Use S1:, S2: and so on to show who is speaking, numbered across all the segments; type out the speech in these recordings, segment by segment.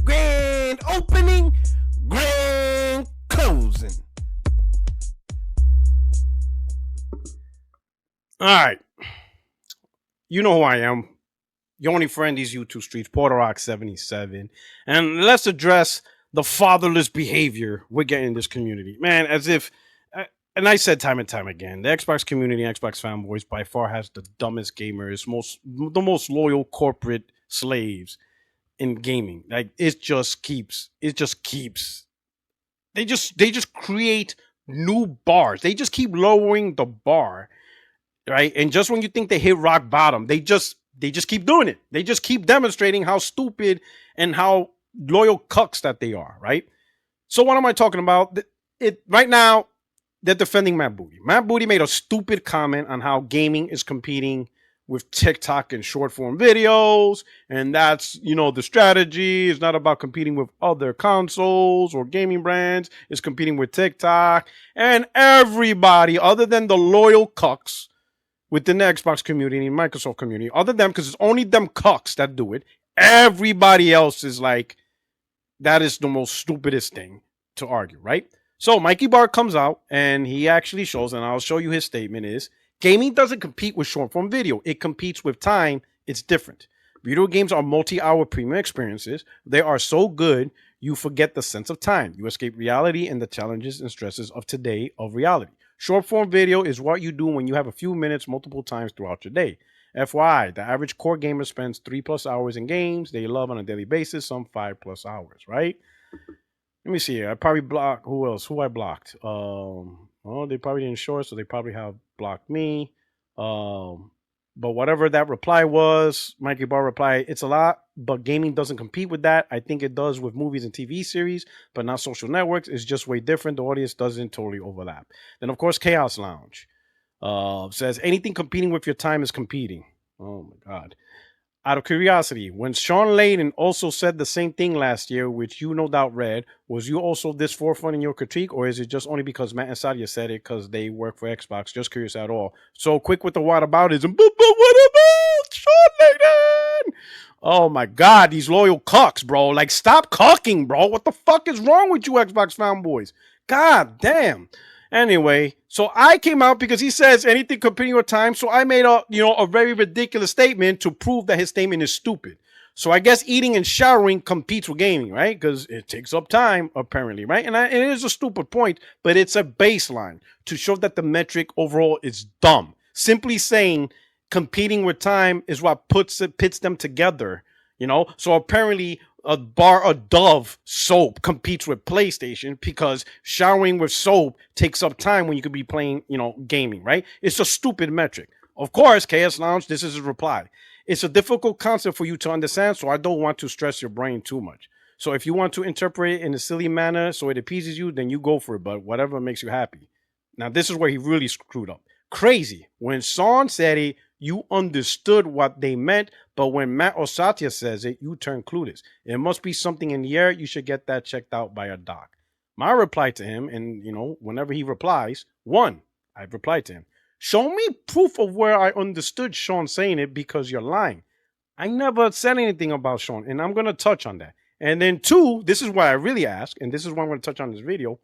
S1: Grand opening, grand closing. All right. You know who I am. Your only friend, these YouTube streets, Porter Rock 77. And let's address the fatherless behavior we're getting in this community. Man, as if, and I said time and time again, the Xbox community, Xbox fanboys by far has the dumbest gamers, the most loyal corporate slaves in gaming. Like it just keeps. They just create new bars. They just keep lowering the bar, right? And just when you think they hit rock bottom, they just keep doing it. They just keep demonstrating how stupid and how loyal cucks that they are, right? So what am I talking about? It right now they're defending Matt Booty. Matt Booty made a stupid comment on how gaming is competing with TikTok and short form videos, and that's the strategy is not about competing with other consoles or gaming brands. It's competing with TikTok and everybody other than the loyal cucks within the Xbox community and Microsoft community, other than because it's only them cucks that do it. Everybody else is like, that is the most stupidest thing to argue, right? So Mikey Barr comes out and he actually shows, and I'll show you his statement is, gaming doesn't compete with short form video. It competes with time. It's different. Video games are multi-hour premium experiences. They are so good, you forget the sense of time. You escape reality and the challenges and stresses of today of reality. Short form video is what you do when you have a few minutes multiple times throughout your day. FYI, the average core gamer spends 3+ hours in games they love on a daily basis, some 5+ hours, right? Let me see here. I probably blocked, who else? Who I blocked? Well, they probably didn't show it, so they probably have blocked me. But whatever that reply was, Mikey Barr replied, it's a lot, but gaming doesn't compete with that. I think it does with movies and TV series, but not social networks. It's just way different. The audience doesn't totally overlap. Then, of course, Chaos Lounge says, anything competing with your time is competing. Oh, my God. Out of curiosity, when Sean Layden also said the same thing last year, which you no doubt read, was you also this forefront in your critique, or is it just only because Matt and Sadia said it because they work for Xbox? Just curious at all. So quick with the whataboutism. But what about Sean Layden? Oh my God, these loyal cucks, bro. Like, stop cucking, bro. What the fuck is wrong with you Xbox fanboys? God damn. Anyway, so I came out because he says anything competing with time. So I made a very ridiculous statement to prove that his statement is stupid. So I guess eating and showering competes with gaming, right? Because it takes up time, apparently, right? And it is a stupid point, but it's a baseline to show that the metric overall is dumb. Simply saying competing with time is what pits them together, So apparently a bar of Dove soap competes with PlayStation because showering with soap takes up time when you could be playing, gaming, right? It's a stupid metric. Of course, KS Lounge, this is his reply. It's a difficult concept for you to understand, so I don't want to stress your brain too much. So if you want to interpret it in a silly manner so it appeases you, then you go for it, but whatever makes you happy. Now, this is where he really screwed up. Crazy. When Sean said it, you understood what they meant, but when Matt or Satya says it, you turn clueless. It must be something in the air. You should get that checked out by a doc. My reply to him, and whenever he replies, I've replied to him. Show me proof of where I understood Sean saying it because you're lying. I never said anything about Sean, and I'm going to touch on that. And then 2, this is what I really asked, and this is what I'm going to touch on in this video.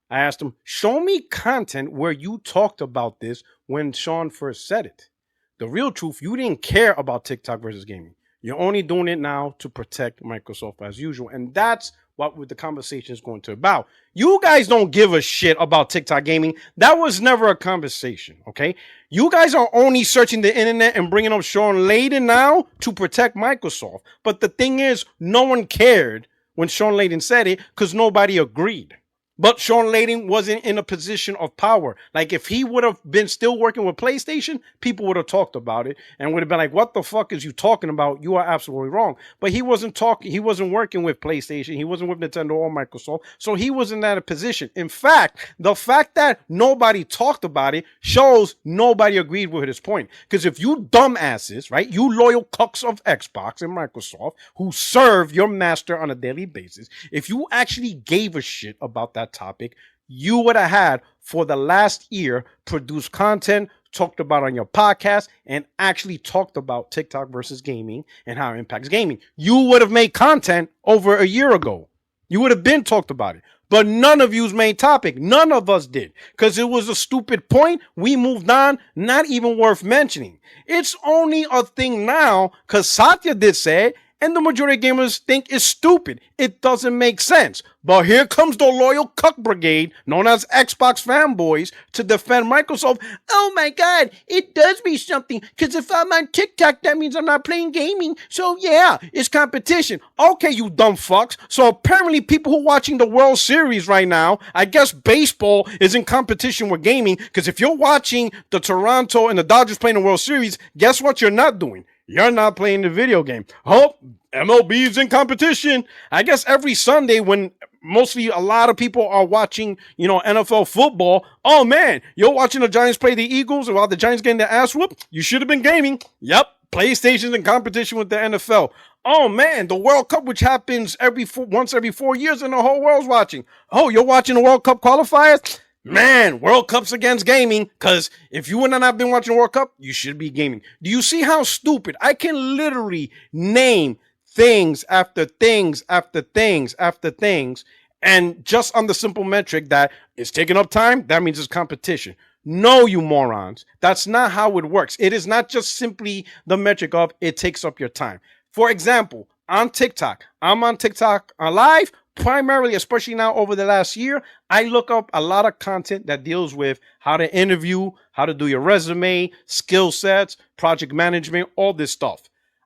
S1: I asked him, show me content where you talked about this when Sean first said it. The real truth, you didn't care about TikTok versus gaming. You're only doing it now to protect Microsoft as usual. And that's what the conversation is going to about. You guys don't give a shit about TikTok gaming. That was never a conversation, okay? You guys are only searching the internet and bringing up Sean Layden now to protect Microsoft. But the thing is, no one cared when Sean Layden said it because nobody agreed. But Sean Layden wasn't in a position of power. Like, if he would have been still working with PlayStation, people would have talked about it and would have been like, what the fuck is you talking about? You are absolutely wrong. But he wasn't talking. He wasn't working with PlayStation. He wasn't with Nintendo or Microsoft. So he wasn't in that position. In fact, the fact that nobody talked about it shows nobody agreed with his point. Because if you dumbasses, right, you loyal cucks of Xbox and Microsoft who serve your master on a daily basis, if you actually gave a shit about that topic, you would have had for the last year produced content talked about on your podcast, and actually talked about TikTok versus gaming and how it impacts gaming. You would have made content over a year ago. You would have been talked about it. But none of you's main topic. None of us did. Because it was a stupid point. We moved on. Not even worth mentioning. It's only a thing now because Satya did say it, and the majority of gamers think it's stupid. It doesn't make sense. But here comes the loyal cuck brigade, known as Xbox fanboys, to defend Microsoft. Oh my God, it does mean something. Because if I'm on TikTok, that means I'm not playing gaming. So yeah, it's competition. Okay, you dumb fucks. So apparently people who are watching the World Series right now, I guess baseball is in competition with gaming. Because if you're watching the Toronto and the Dodgers playing the World Series, guess what you're not doing? You're not playing the video game. Oh, MLB is in competition. I guess every Sunday when mostly a lot of people are watching, NFL football. Oh man, you're watching the Giants play the Eagles while the Giants getting their ass whooped. You should have been gaming. Yep, PlayStation's in competition with the NFL. Oh man, the World Cup, which happens once every 4 years, and the whole world's watching. Oh, you're watching the World Cup qualifiers? Man, World Cup's against gaming, because if you wouldn't have been watching the World Cup, you should be gaming. Do you see how stupid? I can literally name things after things after things after things, and just on the simple metric that it's taking up time, that means it's competition. No, you morons. That's not how it works. It is not just simply the metric of it takes up your time. For example, on TikTok, I'm on TikTok live. Primarily, especially now over the last year, I look up a lot of content that deals with how to interview, how to do your resume, skill sets, project management, all this stuff.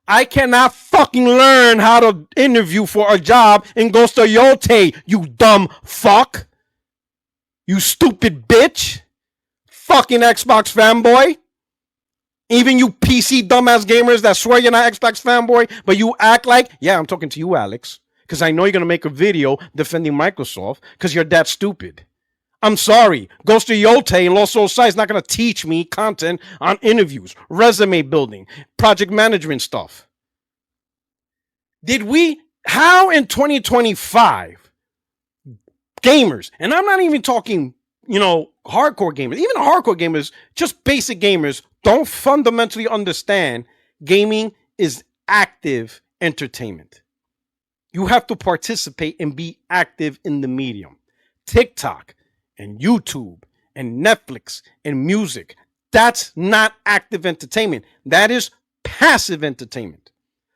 S1: I cannot fucking learn how to interview for a job in Ghost Yote, you dumb fuck. You stupid bitch. Fucking Xbox fanboy. Even you PC dumbass gamers that swear you're not Xbox fanboy, but you act like, yeah, I'm talking to you, Alex. Because I know you're going to make a video defending Microsoft because you're that stupid. I'm sorry. Ghost of Yote and Lost Soul Side is not going to teach me content on interviews, resume building, project management stuff. How in 2025, gamers, and I'm not even talking, hardcore gamers, even hardcore gamers, just basic gamers, don't fundamentally understand gaming is active entertainment. You have to participate and be active in the medium. TikTok and YouTube and Netflix and music, that's not active entertainment. That is passive entertainment.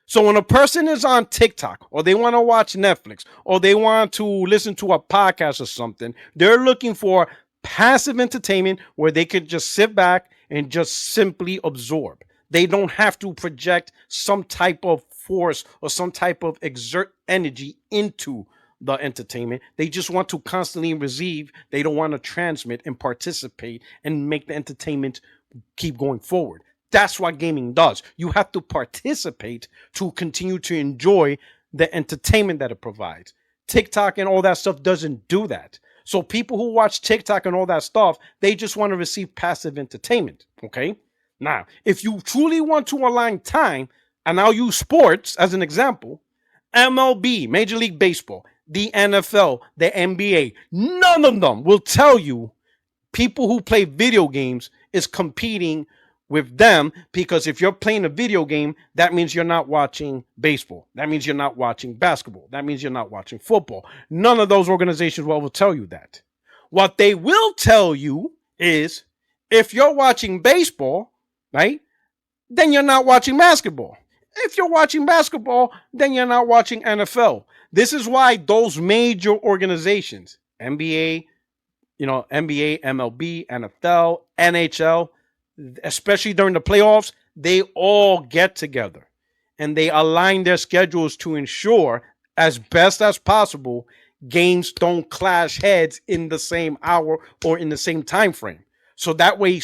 S1: So when a person is on TikTok or they want to watch Netflix or they want to listen to a podcast or something, they're looking for passive entertainment where they can just sit back and just simply absorb. They don't have to project some type of force or some type of exert energy into the entertainment. They just want to constantly receive. They don't want to transmit and participate and make the entertainment keep going forward. That's what gaming does. You have to participate to continue to enjoy the entertainment that it provides. TikTok and all that stuff doesn't do that. So people who watch TikTok and all that stuff, they just want to receive passive entertainment. Okay? Now, if you truly want to align time, and I'll use sports as an example, MLB, Major League Baseball, the NFL, the NBA, none of them will tell you people who play video games is competing with them, because if you're playing a video game, that means you're not watching baseball. That means you're not watching basketball. That means you're not watching football. None of those organizations will tell you that. What they will tell you is if you're watching baseball, right, then you're not watching basketball. If you're watching basketball, then you're not watching NFL. This is why those major organizations, NBA, MLB, NFL, NHL, especially during the playoffs, they all get together and they align their schedules to ensure, as best as possible, games don't clash heads in the same hour or in the same time frame. So that way,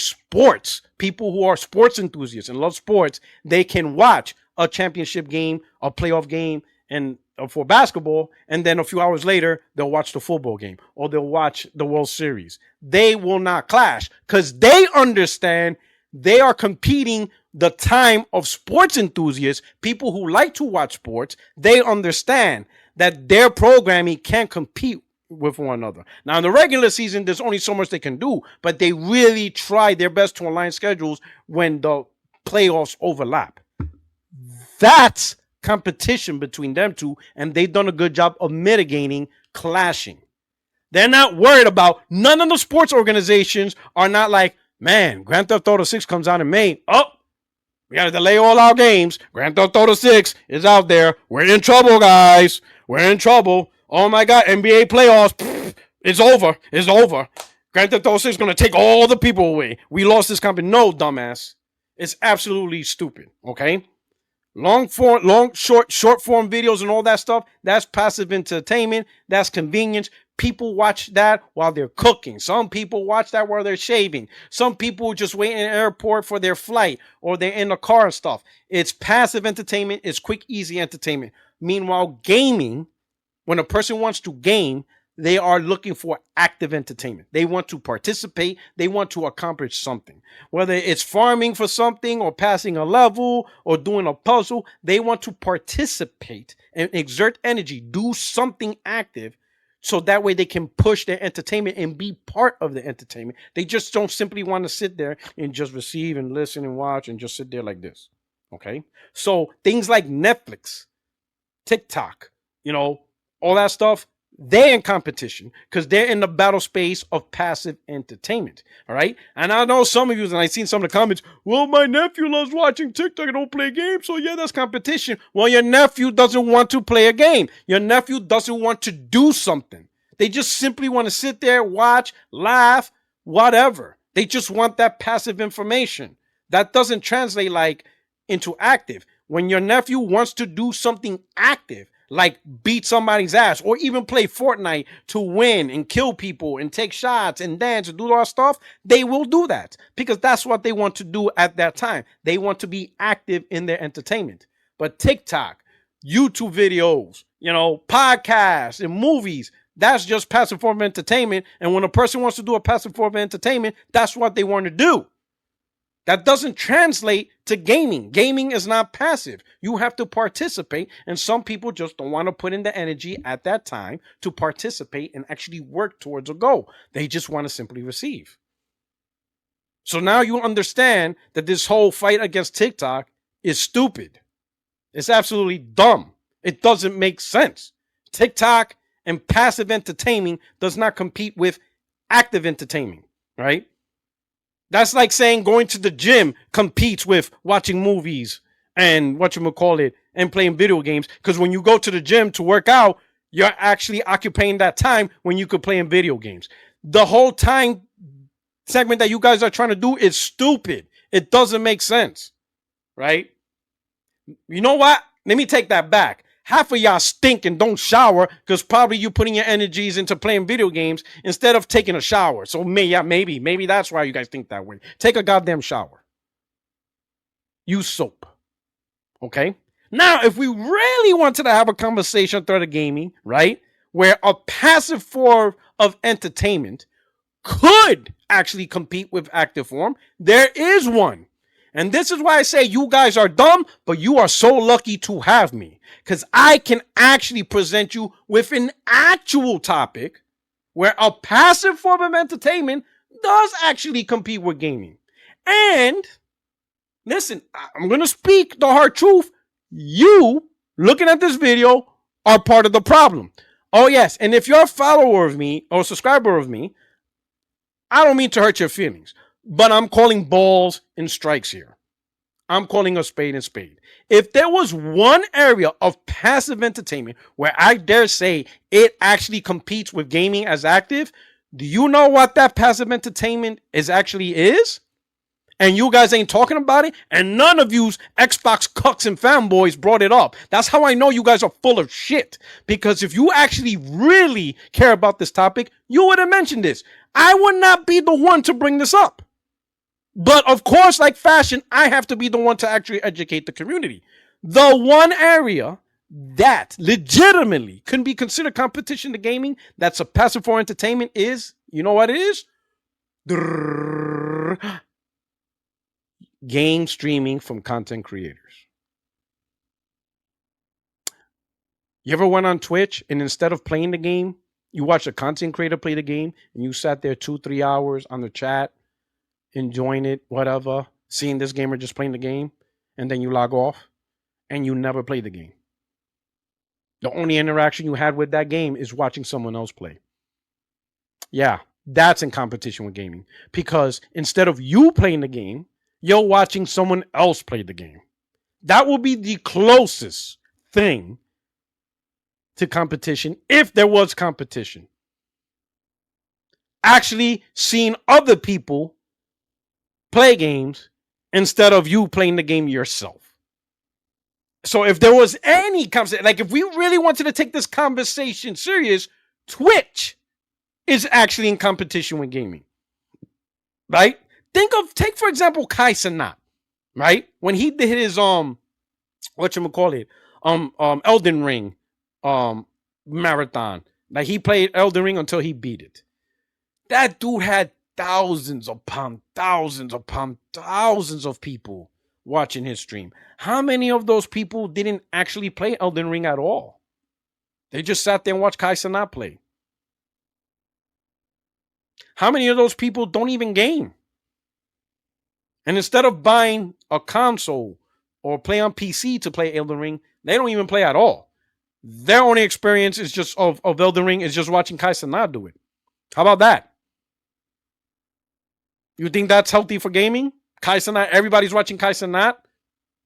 S1: people who are sports enthusiasts and love sports, they can watch a championship game, a playoff game, and for basketball, and then a few hours later, they'll watch the football game or they'll watch the World Series. They will not clash because they understand they are competing the time of sports enthusiasts, people who like to watch sports. They understand that their programming can't compete with one another. Now, in the regular season, there's only so much they can do, but they really try their best to align schedules when the playoffs overlap. That's competition between them two, and they've done a good job of mitigating clashing. They're not worried about, none of the sports organizations are not like, man, Grand Theft Auto 6 comes out in May. Oh, we got to delay all our games. Grand Theft Auto 6 is out there. We're in trouble, guys. We're in trouble. Oh my God, NBA playoffs. Pfft, it's over. It's over. Grand Theft Auto 6 is going to take all the people away. We lost this company. No, dumbass. It's absolutely stupid. Okay? Short form videos and all that stuff, that's passive entertainment. That's convenience. People watch that while they're cooking. Some people watch that while they're shaving. Some people just wait in the airport for their flight, or they're in the car and stuff. It's passive entertainment. It's quick, easy entertainment. Meanwhile, gaming, when a person wants to game, they are looking for active entertainment. They want to participate. They want to accomplish something. Whether it's farming for something or passing a level or doing a puzzle, they want to participate and exert energy, do something active, so that way they can push their entertainment and be part of the entertainment. They just don't simply want to sit there and just receive and listen and watch and just sit there like this. Okay? So things like Netflix, TikTok, all that stuff, they're in competition because they're in the battle space of passive entertainment. All right. And I know some of you, and I've seen some of the comments, well, my nephew loves watching TikTok and don't play games. So yeah, that's competition. Well, your nephew doesn't want to play a game. Your nephew doesn't want to do something. They just simply want to sit there, watch, laugh, whatever. They just want that passive information. That doesn't translate like into active. When your nephew wants to do something active, like beat somebody's ass or even play Fortnite to win and kill people and take shots and dance and do all that stuff, they will do that because that's what they want to do at that time. They want to be active in their entertainment. But TikTok, YouTube videos, podcasts and movies, that's just passive form of entertainment. And when a person wants to do a passive form of entertainment, that's what they want to do. That doesn't translate to gaming. Gaming is not passive. You have to participate, and some people just don't want to put in the energy at that time to participate and actually work towards a goal. They just want to simply receive. So now you understand that this whole fight against TikTok is stupid. It's absolutely dumb. It doesn't make sense. TikTok and passive entertaining does not compete with active entertainment, right? That's like saying going to the gym competes with watching movies and and playing video games. Because when you go to the gym to work out, you're actually occupying that time when you could play in video games. The whole time segment that you guys are trying to do is stupid. It doesn't make sense, right? You know what? Let me take that back. Half of y'all stink and don't shower because probably you're putting your energies into playing video games instead of taking a shower. So maybe that's why you guys think that way. Take a goddamn shower. Use soap. Okay? Now, if we really wanted to have a conversation throughout the gaming, right, where a passive form of entertainment could actually compete with active form, there is one. And this is why I say you guys are dumb, but you are so lucky to have me. Because I can actually present you with an actual topic where a passive form of entertainment does actually compete with gaming. And, listen, I'm going to speak the hard truth. You, looking at this video, are part of the problem. Oh, yes, and if you're a follower of me or a subscriber of me, I don't mean to hurt your feelings. But I'm calling balls and strikes here. I'm calling a spade and spade. If there was one area of passive entertainment where I dare say it actually competes with gaming as active, do you know what that passive entertainment is? And you guys ain't talking about it, and none of you's Xbox cucks and fanboys brought it up. That's how I know you guys are full of shit. Because if you actually really care about this topic, you would have mentioned this. I would not be the one to bring this up. But of course, like fashion, I have to be the one to actually educate the community. The one area that legitimately can be considered competition to gaming, that's a passive for entertainment is, you know what it is? Game streaming from content creators. You ever went on Twitch and instead of playing the game, You watch a content creator play the game and you sat there 2-3 hours on the chat, enjoying it, whatever, seeing this gamer just playing the game, and then you log off and you never play the game. The only interaction you had with that game is watching someone else play. Yeah, that's in competition with gaming. Because instead of you playing the game, you're watching someone else play the game. That will be the closest thing to competition if there was competition. Actually seeing other people play games instead of you playing the game yourself. So if there was any conversation, like if we really wanted to take this conversation serious, Twitch is actually in competition with gaming. Right? Take for example Kai Cenat, right? When he did his whatchamacallit, Elden Ring marathon. Like he played Elden Ring until he beat it. That dude had thousands upon thousands of people watching his stream. How many of those people didn't actually play Elden Ring at all? They just sat there and watched Kai Cenat play. How many of those people don't even game? And instead of buying a console or play on PC to play Elden Ring, they don't even play at all. Their only experience is just of Elden Ring is just watching Kai Cenat do it. How about that? You think that's healthy for gaming? Kai Cenat, everybody's watching Kai Cenat,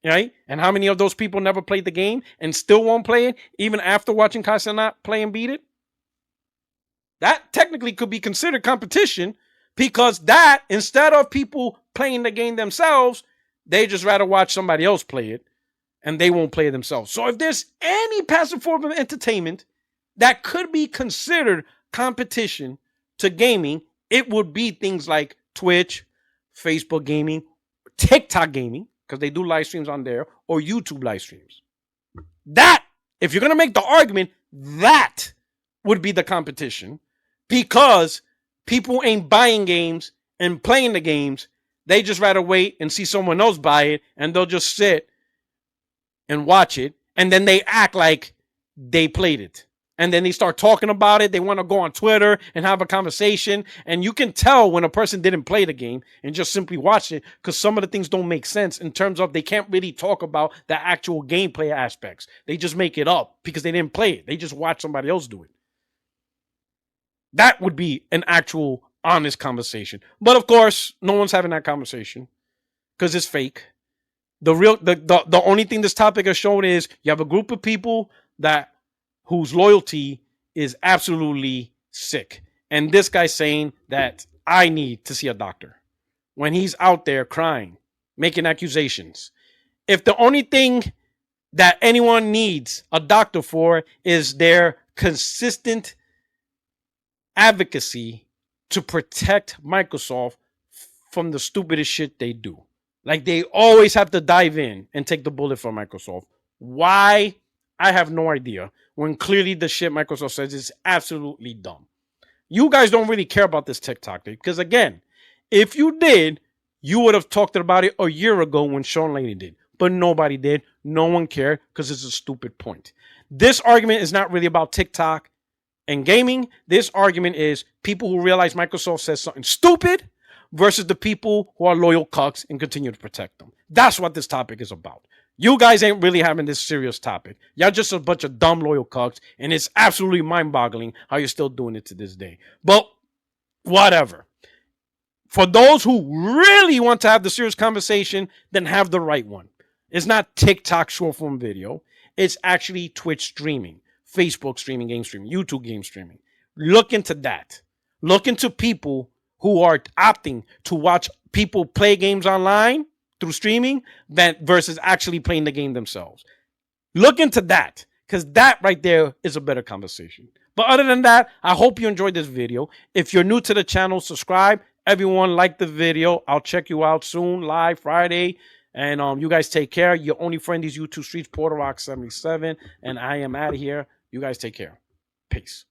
S1: right? And how many of those people never played the game and still won't play it, even after watching Kai Cenat play and beat it? That technically could be considered competition, because that, instead of people playing the game themselves, they just rather watch somebody else play it and they won't play it themselves. So if there's any passive form of entertainment that could be considered competition to gaming, it would be things like Twitch, Facebook gaming, TikTok gaming, because they do live streams on there, or YouTube live streams. That, if you're going to make the argument, that would be the competition, because people ain't buying games and playing the games. They just rather wait and see someone else buy it, and they'll just sit and watch it, and then they act like they played it. And then they start talking about it. They want to go on Twitter and have a conversation. And you can tell when a person didn't play the game and just simply watch it, because some of the things don't make sense in terms of they can't really talk about the actual gameplay aspects. They just make it up because they didn't play it. They just watch somebody else do it. That would be an actual honest conversation. But of course, no one's having that conversation because it's fake. The only thing this topic has shown is you have a group of people whose loyalty is absolutely sick. And this guy's saying that I need to see a doctor when he's out there crying, making accusations. If the only thing that anyone needs a doctor for is their consistent advocacy to protect Microsoft from the stupidest shit they do. Like they always have to dive in and take the bullet for Microsoft. Why? I have no idea. When clearly the shit Microsoft says is absolutely dumb. You guys don't really care about this TikTok thing, because again, if you did, you would have talked about it a year ago when Sean Laney did. But nobody did. No one cared because it's a stupid point. This argument is not really about TikTok and gaming. This argument is people who realize Microsoft says something stupid versus the people who are loyal cucks and continue to protect them. That's what this topic is about. You guys ain't really having this serious topic. Y'all just a bunch of dumb loyal cucks, and it's absolutely mind-boggling how you're still doing it to this day. But whatever. For those who really want to have the serious conversation, then have the right one. It's not TikTok short-form video. It's actually Twitch streaming, Facebook streaming, game streaming, YouTube game streaming. Look into that. Look into people who are opting to watch people play games online through streaming versus actually playing the game themselves. Look into that, because that right there is a better conversation. But other than that, I hope you enjoyed this video. If you're new to the channel, subscribe. Everyone like the video. I'll check you out soon, live Friday. And you guys take care. Your only friend is YouTube Streets, Porter Rock 77. And I am out of here. You guys take care. Peace.